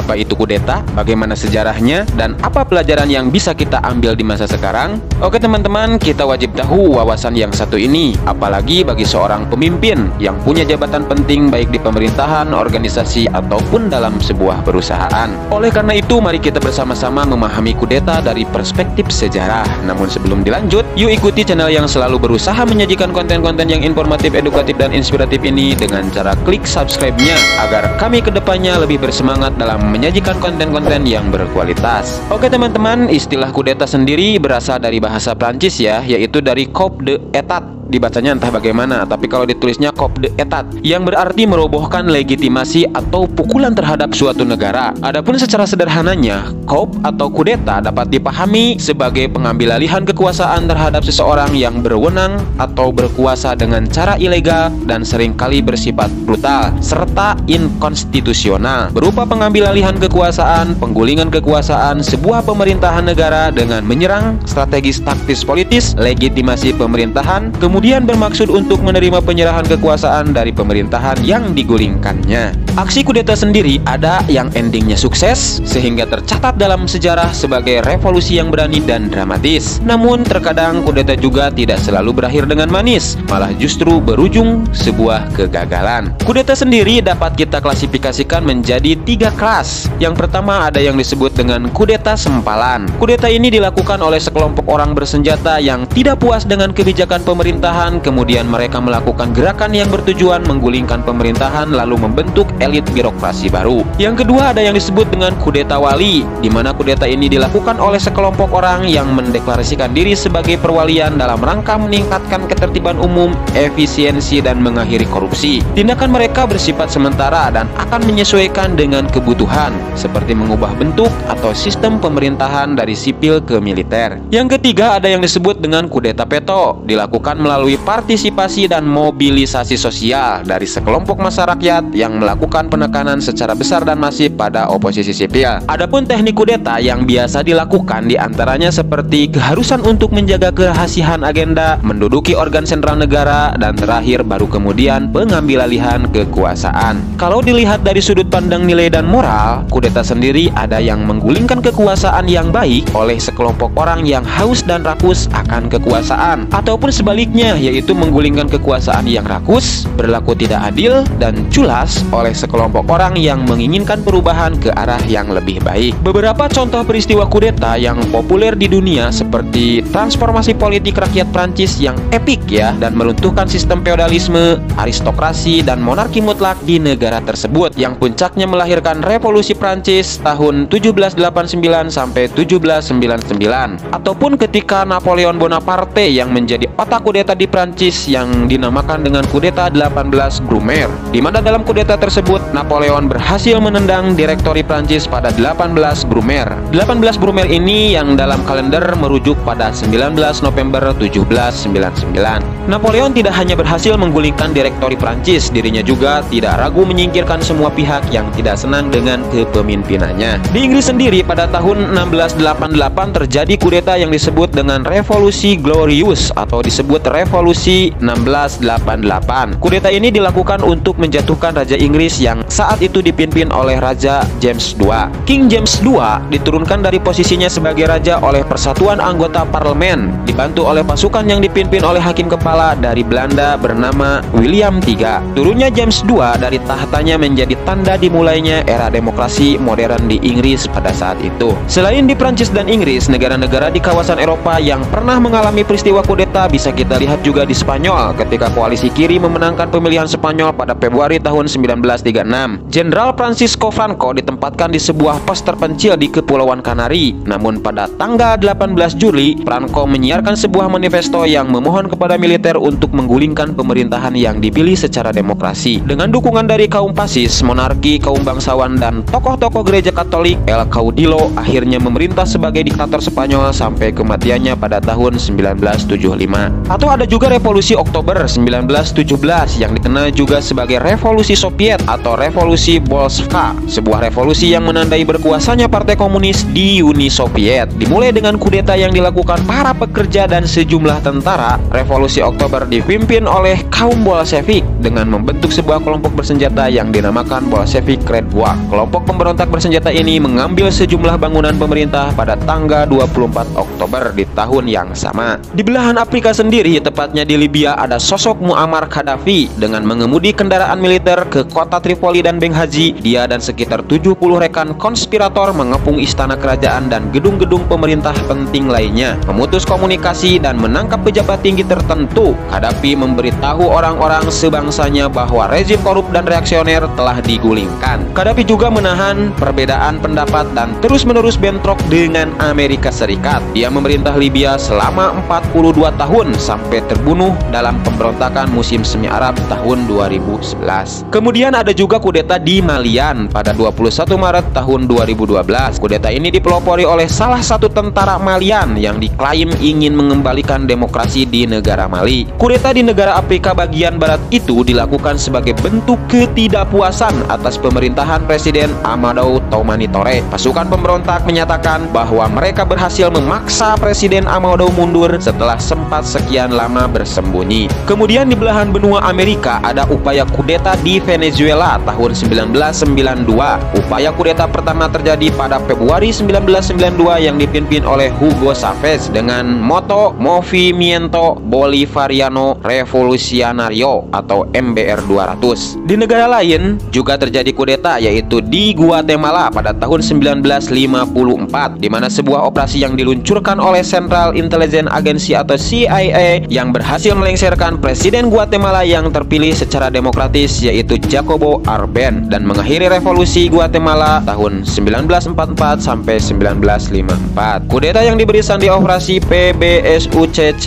Apa itu kudeta? Bagaimana sejarahnya? Dan apa pelajaran yang bisa kita ambil di masa sekarang? Oke teman-teman, kita wajib tahu wawasan yang satu ini, apalagi bagi seorang pemimpin yang punya jabatan penting baik di pemerintahan, organisasi, ataupun dalam sebuah perusahaan. Oleh karena itu, mari kita bersama-sama memahami kudeta dari perspektif sejarah. Namun sebelum dilanjut, yuk ikuti channel yang selalu berusaha menyajikan konten-konten yang informatif, edukatif, dan inspiratif ini dengan cara klik subscribe-nya agar kami kedepannya lebih bersemangat dalam menyajikan konten-konten yang berkualitas. Oke teman-teman, istilah kudeta sendiri berasal dari bahasa Prancis ya, yaitu dari coup d'état. Dibacanya entah bagaimana, tapi kalau ditulisnya coup d'état, yang berarti merobohkan legitimasi atau pukulan terhadap suatu negara. Adapun secara sederhananya, coup atau kudeta dapat dipahami sebagai pengambil alihan kekuasaan terhadap seseorang yang berwenang atau berkuasa dengan cara ilegal dan seringkali bersifat brutal serta inkonstitusional, berupa pengambil alihan kekuasaan, penggulingan kekuasaan sebuah pemerintahan negara dengan menyerang strategis taktis politis, legitimasi pemerintahan, kemudian bermaksud untuk menerima penyerahan kekuasaan dari pemerintahan yang digulingkannya. Aksi kudeta sendiri ada yang endingnya sukses sehingga tercatat dalam sejarah sebagai revolusi yang berani dan dramatis. Namun terkadang kudeta juga tidak selalu berakhir dengan manis, malah justru berujung sebuah kegagalan. Kudeta sendiri dapat kita klasifikasikan menjadi 3 kelas. Yang pertama ada yang disebut dengan kudeta sempalan. Kudeta ini dilakukan oleh sekelompok orang bersenjata yang tidak puas dengan kebijakan pemerintahan, kemudian mereka melakukan gerakan yang bertujuan menggulingkan pemerintahan lalu membentuk elit birokrasi baru. Yang kedua ada yang disebut dengan kudeta wali, di mana kudeta ini dilakukan oleh sekelompok orang yang mendeklarasikan diri sebagai perwalian dalam rangka meningkatkan ketertiban umum, efisiensi, dan mengakhiri korupsi. Tindakan mereka bersifat sementara dan akan menyesuaikan dengan kebutuhan, seperti mengubah bentuk atau sistem pemerintahan dari sipil ke militer. Yang ketiga ada yang disebut dengan kudeta peto, dilakukan melalui partisipasi dan mobilisasi sosial dari sekelompok massa rakyat yang melakukan penekanan secara besar dan masif pada oposisi sipil. Adapun teknik kudeta yang biasa dilakukan diantaranya seperti keharusan untuk menjaga kerahasiaan agenda, menduduki organ sentral negara, dan terakhir baru kemudian pengambil alihan kekuasaan. Kalau dilihat dari sudut pandang nilai dan moral, kudeta sendiri ada yang menggulingkan kekuasaan yang baik oleh sekelompok orang yang haus dan rakus akan kekuasaan, ataupun sebaliknya, yaitu menggulingkan kekuasaan yang rakus, berlaku tidak adil, dan culas oleh sekelompok orang yang menginginkan perubahan ke arah yang lebih baik. Beberapa contoh peristiwa kudeta yang populer di dunia seperti transformasi politik rakyat Prancis yang epik ya, dan meruntuhkan sistem feodalisme, aristokrasi, dan monarki mutlak di negara tersebut, yang puncaknya melahirkan revolusi Prancis tahun 1789 sampai 1799, ataupun ketika Napoleon Bonaparte yang menjadi otak kudeta di Prancis yang dinamakan dengan kudeta 18 Brumaire, di mana dalam kudeta tersebut Napoleon berhasil menendang direktori Prancis pada 18 Brumaire. 18 Brumaire ini yang dalam kalender merujuk pada 19 November 1799. Napoleon tidak hanya berhasil menggulingkan direktori Prancis, dirinya juga tidak ragu menyingkirkan semua pihak yang tidak senang dengan kepemimpinannya. Di Inggris sendiri pada tahun 1688 terjadi kudeta yang disebut dengan Revolusi Glorious atau disebut Revolusi 1688. Kudeta ini dilakukan untuk menjatuhkan Raja Inggris yang saat itu dipimpin oleh Raja James II. King James II diturunkan dari posisinya sebagai raja oleh persatuan anggota parlemen, dibantu oleh pasukan yang dipimpin oleh hakim kepala dari Belanda bernama William III. Turunnya James II dari tahtanya menjadi tanda dimulainya era demokrasi modern di Inggris pada saat itu. Selain di Prancis dan Inggris, negara-negara di kawasan Eropa yang pernah mengalami peristiwa kudeta bisa kita lihat juga di Spanyol ketika koalisi kiri memenangkan pemilihan Spanyol pada Februari tahun 1936. Jenderal Francisco Franco ditempatkan di sebuah pos terpencil di Kepulauan Kanari. Namun pada tanggal 18 Juli, Franco menyiarkan sebuah manifesto yang memohon kepada militer untuk menggulingkan pemerintahan yang dipilih secara demokrasi. Dengan dukungan dari kaum fasis, monarki, kaum bangsawan, dan tokoh-tokoh gereja Katolik, El Caudillo akhirnya memerintah sebagai diktator Spanyol sampai kematiannya pada tahun 1975. Atau ada ada juga Revolusi Oktober 1917 yang dikenal juga sebagai Revolusi Soviet atau Revolusi Bolshevik, sebuah revolusi yang menandai berkuasanya Partai Komunis di Uni Soviet. Dimulai dengan kudeta yang dilakukan para pekerja dan sejumlah tentara. Revolusi Oktober dipimpin oleh kaum Bolshevik dengan membentuk sebuah kelompok bersenjata yang dinamakan Bolshevik Red Guard. Kelompok pemberontak bersenjata ini mengambil sejumlah bangunan pemerintah pada tanggal 24 Oktober di tahun yang sama. Di belahan Afrika sendiri, tepatnya di Libya, ada sosok Muammar Gaddafi dengan mengemudi kendaraan militer ke kota Tripoli dan Benghazi. Dia dan sekitar 70 rekan konspirator mengepung istana kerajaan dan gedung-gedung pemerintah penting lainnya, memutus komunikasi dan menangkap pejabat tinggi tertentu. Gaddafi memberitahu orang-orang sebangsanya bahwa rezim korup dan reaksioner telah digulingkan. Gaddafi juga menahan perbedaan pendapat dan terus-menerus bentrok dengan Amerika Serikat. Dia memerintah Libya selama 42 tahun sampai terbunuh dalam pemberontakan musim semi Arab tahun 2011. Kemudian ada juga kudeta di Malian pada 21 Maret tahun 2012. Kudeta ini dipelopori oleh salah satu tentara Malian yang diklaim ingin mengembalikan demokrasi di negara Mali. Kudeta di negara Afrika bagian barat itu dilakukan sebagai bentuk ketidakpuasan atas pemerintahan Presiden Amadou Toumani Touré. Pasukan pemberontak menyatakan bahwa mereka berhasil memaksa Presiden Amadou mundur setelah sempat sekian lama bersembunyi. Kemudian di belahan benua Amerika ada upaya kudeta di Venezuela tahun 1992. Upaya kudeta pertama terjadi pada Februari 1992 yang dipimpin oleh Hugo Chavez dengan moto Movimiento Bolivariano Revolucionario atau MBR 200. Di negara lain juga terjadi kudeta, yaitu di Guatemala pada tahun 1954, di mana sebuah operasi yang diluncurkan oleh Central Intelligence Agency atau CIA yang berhasil melengsarkan Presiden Guatemala yang terpilih secara demokratis, yaitu Jacobo Arbenz, dan mengakhiri revolusi Guatemala tahun 1944 sampai 1954. Kudeta yang diberi sandi operasi PBSUCCESS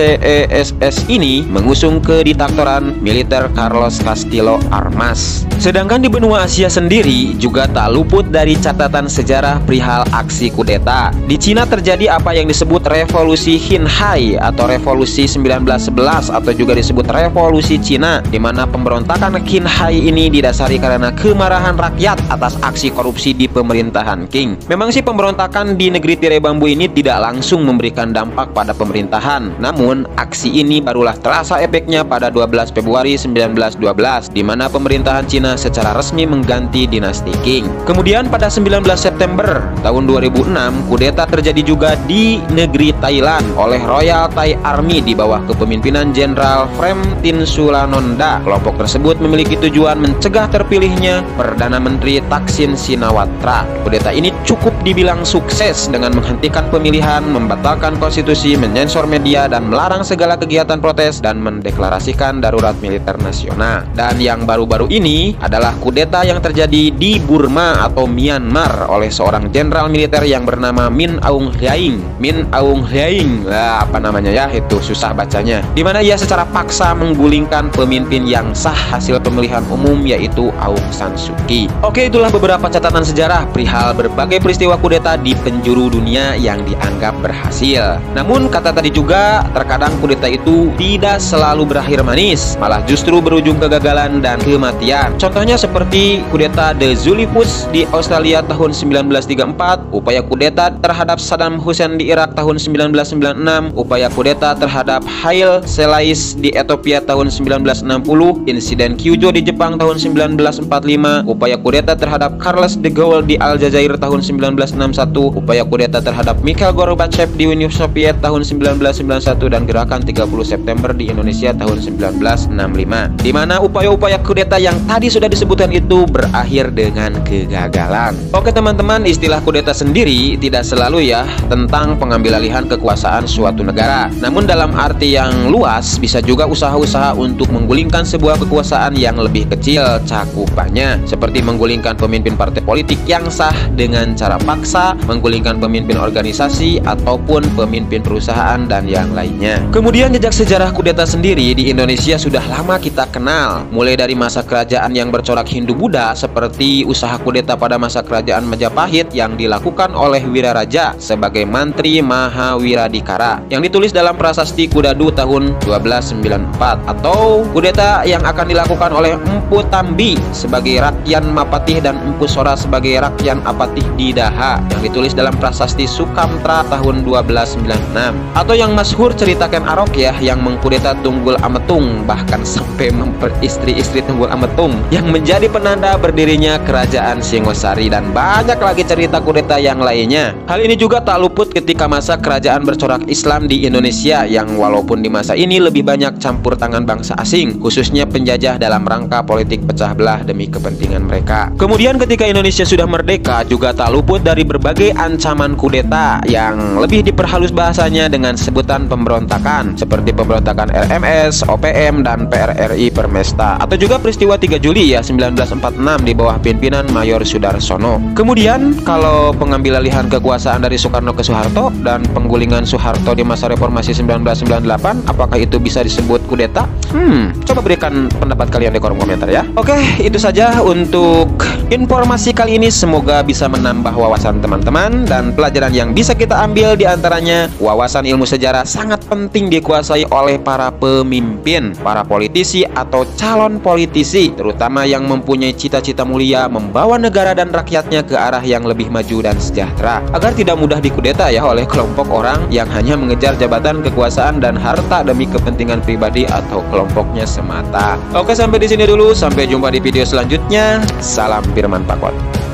ini mengusung kediktatoran militer Carlos Castillo Armas. Sedangkan di benua Asia sendiri juga tak luput dari catatan sejarah perihal aksi kudeta. Di Cina terjadi apa yang disebut Revolusi Qinghai atau Revolusi 1911 atau juga disebut Revolusi Cina, di mana pemberontakan Qinghai ini didasari karena kemarahan rakyat atas aksi korupsi di pemerintahan Qing. Memang sih pemberontakan di negeri tirai bambu ini tidak langsung memberikan dampak pada pemerintahan. Namun aksi ini barulah terasa efeknya pada 12 Februari 1912, di mana pemerintahan Cina secara resmi mengganti dinasti Qing. Kemudian pada 19 September tahun 2006, kudeta terjadi juga di negeri Thailand oleh Royal Thai Army di bawah kepemimpinan Jenderal Prem Tinsulanonda. Kelompok tersebut memiliki tujuan mencegah terpilihnya Perdana Menteri Thaksin Shinawatra. Kudeta ini cukup dibilang sukses dengan menghentikan pemilihan, membatalkan konstitusi, menyensor media, dan melarang segala kegiatan protes dan mendeklarasikan darurat militer nasional. Dan yang baru-baru ini adalah kudeta yang terjadi di Burma atau Myanmar oleh seorang jenderal militer yang bernama Min Aung Hlaing. Min Aung Hlaing, apa namanya ya, itu susah bacanya. Dimana ia secara paksa menggulingkan pemimpin yang sah hasil pemilihan umum, yaitu Aung San Suu Kyi. Oke, itulah beberapa catatan sejarah perihal berbagai peristiwa kudeta di penjuru dunia yang dianggap berhasil. Namun kata tadi juga, terkadang kudeta itu tidak selalu berakhir manis, malah justru berujung kegagalan dan kematian. Contohnya seperti kudeta The Zulifus di Australia tahun 1934, upaya kudeta terhadap Saddam Hussein di Irak tahun 1996, upaya kudeta terhadap Haile Selassie di Ethiopia tahun 1960, insiden Kyujo di Jepang tahun 1945, upaya kudeta terhadap Charles de Gaulle di Aljazair tahun 1961, upaya kudeta terhadap Mikhail Gorbachev di Uni Soviet tahun 1991, dan gerakan 30 September di Indonesia tahun 1965, di mana upaya-upaya kudeta yang tadi sudah disebutkan itu berakhir dengan kegagalan. Oke teman-teman, istilah kudeta sendiri tidak selalu ya tentang pengambil alihan kekuasaan suatu negara. Namun dalam arti yang luas, bisa juga usaha-usaha untuk menggulingkan sebuah kekuasaan yang lebih kecil cakupannya, seperti menggulingkan pemimpin partai politik yang sah dengan cara paksa, menggulingkan pemimpin organisasi ataupun pemimpin perusahaan dan yang lainnya. Kemudian jejak sejarah kudeta sendiri di Indonesia sudah lama kita kenal, mulai dari masa kerajaan yang bercorak Hindu-Buddha seperti usaha kudeta pada masa kerajaan Majapahit yang dilakukan oleh Wiraraja sebagai Mantri Mahawiradikara yang ditulis dalam Prasasti Kudadu tahun tahun 1294, atau kudeta yang akan dilakukan oleh Empu Tambi sebagai Rakyan Mapatih dan Empu Sora sebagai Rakyan Apatih di Daha, yang ditulis dalam prasasti Sukamtra tahun 1296, atau yang masyhur cerita Ken Arok ya, yang mengkudeta Tunggul Ametung, bahkan sampai memperistri-istri Tunggul Ametung, yang menjadi penanda berdirinya Kerajaan Singosari, dan banyak lagi cerita kudeta yang lainnya. Hal ini juga tak luput ketika masa kerajaan bercorak Islam di Indonesia, yang walaupun di masa ini lebih banyak campur tangan bangsa asing, khususnya penjajah dalam rangka politik pecah belah demi kepentingan mereka. Kemudian ketika Indonesia sudah merdeka, juga tak luput dari berbagai ancaman kudeta yang lebih diperhalus bahasanya dengan sebutan pemberontakan, seperti pemberontakan RMS, OPM, dan PRRI Permesta, atau juga peristiwa 3 Juli ya 1946 di bawah pimpinan Mayor Sudarsono. Kemudian kalau pengambil alihan kekuasaan dari Soekarno ke Soeharto dan penggulingan Soeharto di masa reformasi 1998, apakah itu bisa disebut kudeta? Coba berikan pendapat kalian di kolom komentar ya. Oke, itu saja untuk informasi kali ini. Semoga bisa menambah wawasan teman-teman dan pelajaran yang bisa kita ambil di antaranya wawasan ilmu sejarah sangat penting dikuasai oleh para pemimpin, para politisi atau calon politisi, terutama yang mempunyai cita-cita mulia membawa negara dan rakyatnya ke arah yang lebih maju dan sejahtera, agar tidak mudah dikudeta ya oleh kelompok orang yang hanya mengejar jabatan, kekuasaan, dan harta demi kepentingan pribadi atau kelompoknya semata. Oke, sampai di sini dulu. Sampai jumpa di video selanjutnya. Salam Firman Pakot.